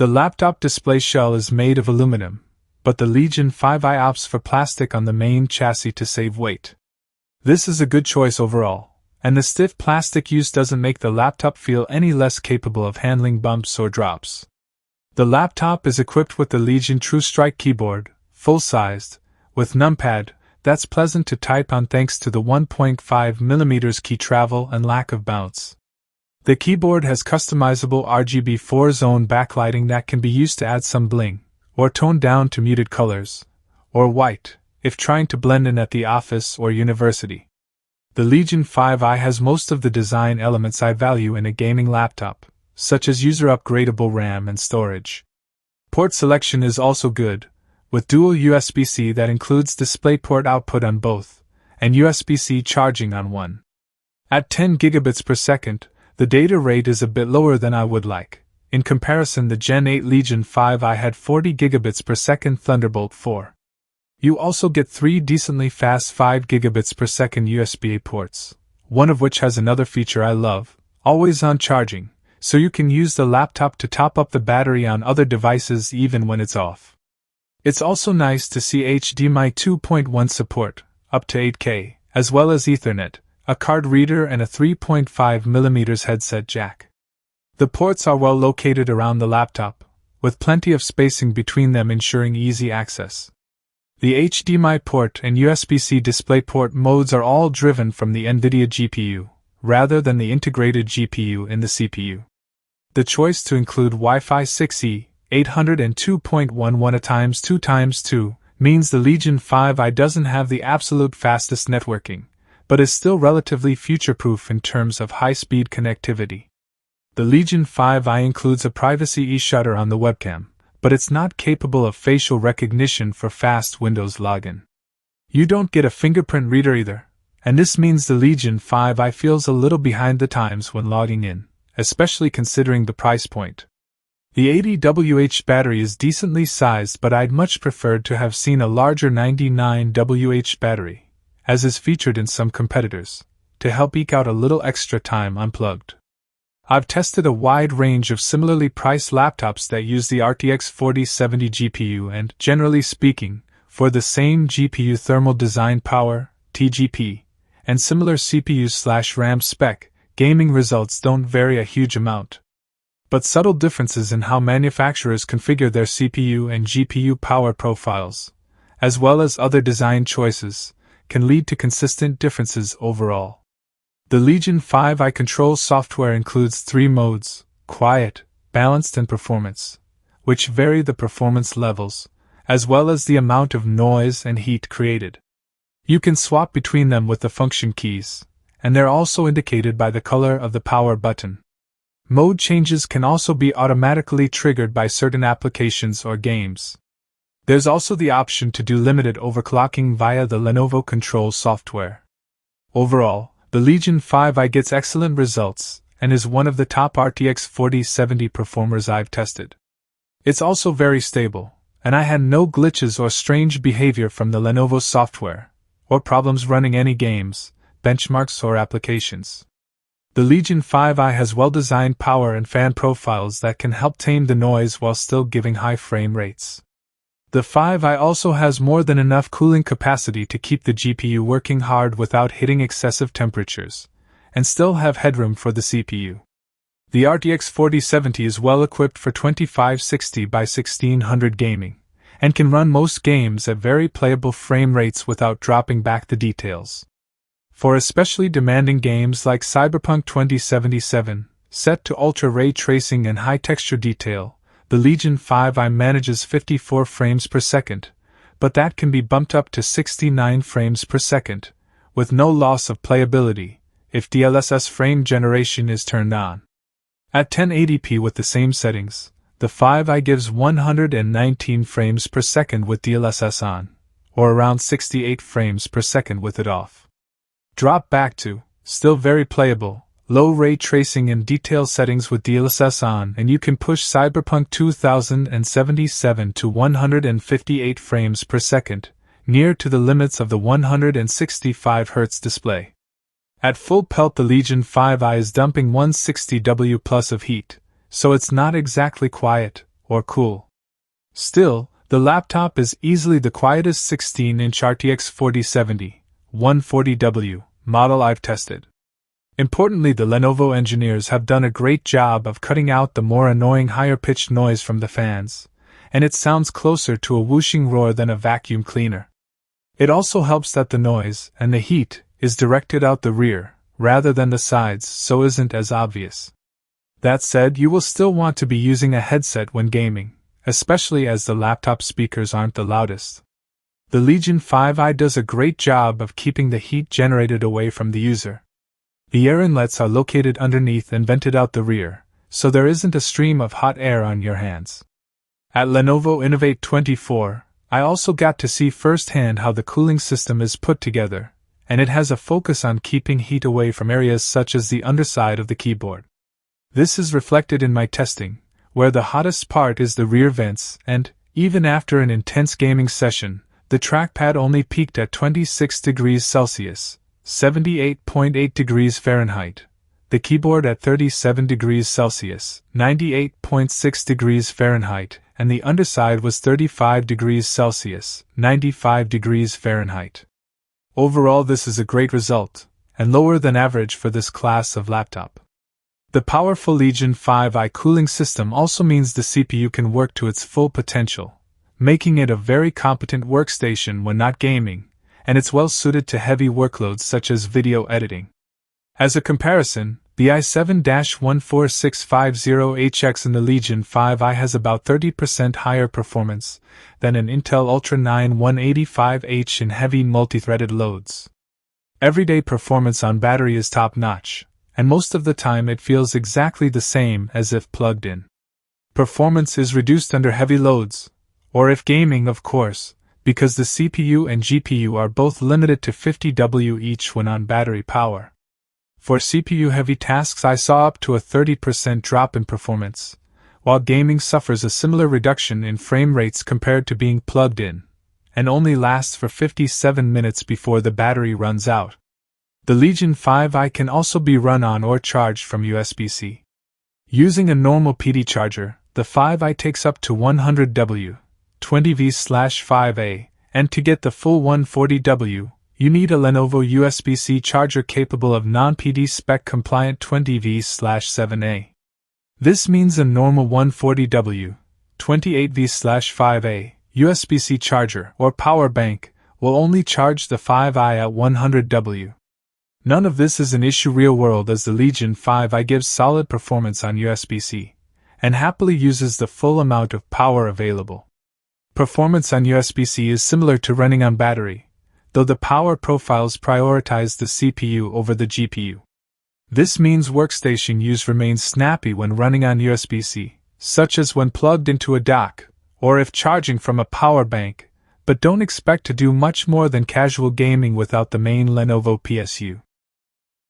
The laptop display shell is made of aluminum, but the Legion 5i opts for plastic on the main chassis to save weight. This is a good choice overall, and the stiff plastic use doesn't make the laptop feel any less capable of handling bumps or drops. The laptop is equipped with the Legion True Strike keyboard, full-sized, with numpad, that's pleasant to type on thanks to the 1.5mm key travel and lack of bounce. The keyboard has customizable RGB 4-zone backlighting that can be used to add some bling, or tone down to muted colors, or white, if trying to blend in at the office or university. The Legion 5i has most of the design elements I value in a gaming laptop, such as user-upgradable RAM and storage. Port selection is also good, with dual USB-C that includes DisplayPort output on both, and USB-C charging on one. At 10 gigabits per second, the data rate is a bit lower than I would like. In comparison, the Gen 8 Legion 5i had 40 gigabits per second Thunderbolt 4. You also get 3 decently fast 5 gigabits per second USB-A ports, one of which has another feature I love, always-on charging, so you can use the laptop to top up the battery on other devices even when it's off. It's also nice to see HDMI 2.1 support, up to 8K, as well as Ethernet, a card reader and a 3.5mm headset jack. The ports are well located around the laptop, with plenty of spacing between them ensuring easy access. The HDMI port and USB-C DisplayPort modes are all driven from the NVIDIA GPU, rather than the integrated GPU in the CPU. The choice to include Wi-Fi 6E, 802.11x2x2, means the Legion 5i doesn't have the absolute fastest networking, but is still relatively future-proof in terms of high-speed connectivity. The Legion 5i includes a privacy e-shutter on the webcam, but it's not capable of facial recognition for fast Windows login. You don't get a fingerprint reader either, and this means the Legion 5i feels a little behind the times when logging in, especially considering the price point. The 80Wh battery is decently sized, but I'd much preferred to have seen a larger 99Wh battery, as is featured in some competitors, to help eke out a little extra time unplugged. I've tested a wide range of similarly priced laptops that use the RTX 4070 GPU and, generally speaking, for the same GPU thermal design power, TGP, and similar CPU/RAM spec, gaming results don't vary a huge amount. But subtle differences in how manufacturers configure their CPU and GPU power profiles, as well as other design choices, can lead to consistent differences overall. The Legion 5i control software includes 3 modes: quiet, balanced and performance, which vary the performance levels, as well as the amount of noise and heat created. You can swap between them with the function keys, and they're also indicated by the color of the power button. Mode changes can also be automatically triggered by certain applications or games. There's also the option to do limited overclocking via the Lenovo control software. Overall, the Legion 5i gets excellent results, and is one of the top RTX 4070 performers I've tested. It's also very stable, and I had no glitches or strange behavior from the Lenovo software, or problems running any games, benchmarks or applications. The Legion 5i has well-designed power and fan profiles that can help tame the noise while still giving high frame rates. The 5i also has more than enough cooling capacity to keep the GPU working hard without hitting excessive temperatures, and still have headroom for the CPU. The RTX 4070 is well equipped for 2560 by 1600 gaming, and can run most games at very playable frame rates without dropping back the details. For especially demanding games like Cyberpunk 2077, set to ultra ray tracing and high texture detail, the Legion 5i manages 54 frames per second, but that can be bumped up to 69 frames per second, with no loss of playability, if DLSS frame generation is turned on. At 1080p with the same settings, the 5i gives 119 frames per second with DLSS on, or around 68 frames per second with it off. Drop back to, still very playable, low ray tracing and detail settings with DLSS on, and you can push Cyberpunk 2077 to 158 frames per second, near to the limits of the 165Hz display. At full pelt, the Legion 5i is dumping 160W plus of heat, so it's not exactly quiet, or cool. Still, the laptop is easily the quietest 16-inch RTX 4070, 140W model I've tested. Importantly, the Lenovo engineers have done a great job of cutting out the more annoying higher-pitched noise from the fans, and it sounds closer to a whooshing roar than a vacuum cleaner. It also helps that the noise, and the heat, is directed out the rear, rather than the sides, so isn't as obvious. That said, you will still want to be using a headset when gaming, especially as the laptop speakers aren't the loudest. The Legion 5i does a great job of keeping the heat generated away from the user. The air inlets are located underneath and vented out the rear, so there isn't a stream of hot air on your hands. At Lenovo Innovate 24, I also got to see firsthand how the cooling system is put together, and it has a focus on keeping heat away from areas such as the underside of the keyboard. This is reflected in my testing, where the hottest part is the rear vents, and, even after an intense gaming session, the trackpad only peaked at 26 degrees Celsius, 78.8 degrees Fahrenheit, the keyboard at 37 degrees Celsius, 98.6 degrees Fahrenheit, and the underside was 35 degrees Celsius, 95 degrees Fahrenheit. Overall, this is a great result, and lower than average for this class of laptop. The powerful Legion 5i cooling system also means the CPU can work to its full potential, making it a very competent workstation when not gaming, and it's well suited to heavy workloads such as video editing. As a comparison, the i7-14650HX in the Legion 5i has about 30% higher performance than an Intel Ultra 9 185H in heavy multi-threaded loads. Everyday performance on battery is top-notch, and most of the time it feels exactly the same as if plugged in. Performance is reduced under heavy loads, or if gaming, of course, because the CPU and GPU are both limited to 50W each when on battery power. For CPU-heavy tasks, I saw up to a 30% drop in performance, while gaming suffers a similar reduction in frame rates compared to being plugged in, and only lasts for 57 minutes before the battery runs out. The Legion 5i can also be run on or charged from USB-C. Using a normal PD charger, the 5i takes up to 100W, 20V/5A, and to get the full 140W, you need a Lenovo USB-C charger capable of non-PD spec compliant 20V/7A. This means a normal 140W, 28V/5A, USB-C charger or power bank will only charge the 5i at 100W. None of this is an issue real world, as the Legion 5i gives solid performance on USB-C, and happily uses the full amount of power available. Performance on USB-C is similar to running on battery, though the power profiles prioritize the CPU over the GPU. This means workstation use remains snappy when running on USB-C, such as when plugged into a dock, or if charging from a power bank, but don't expect to do much more than casual gaming without the main Lenovo PSU.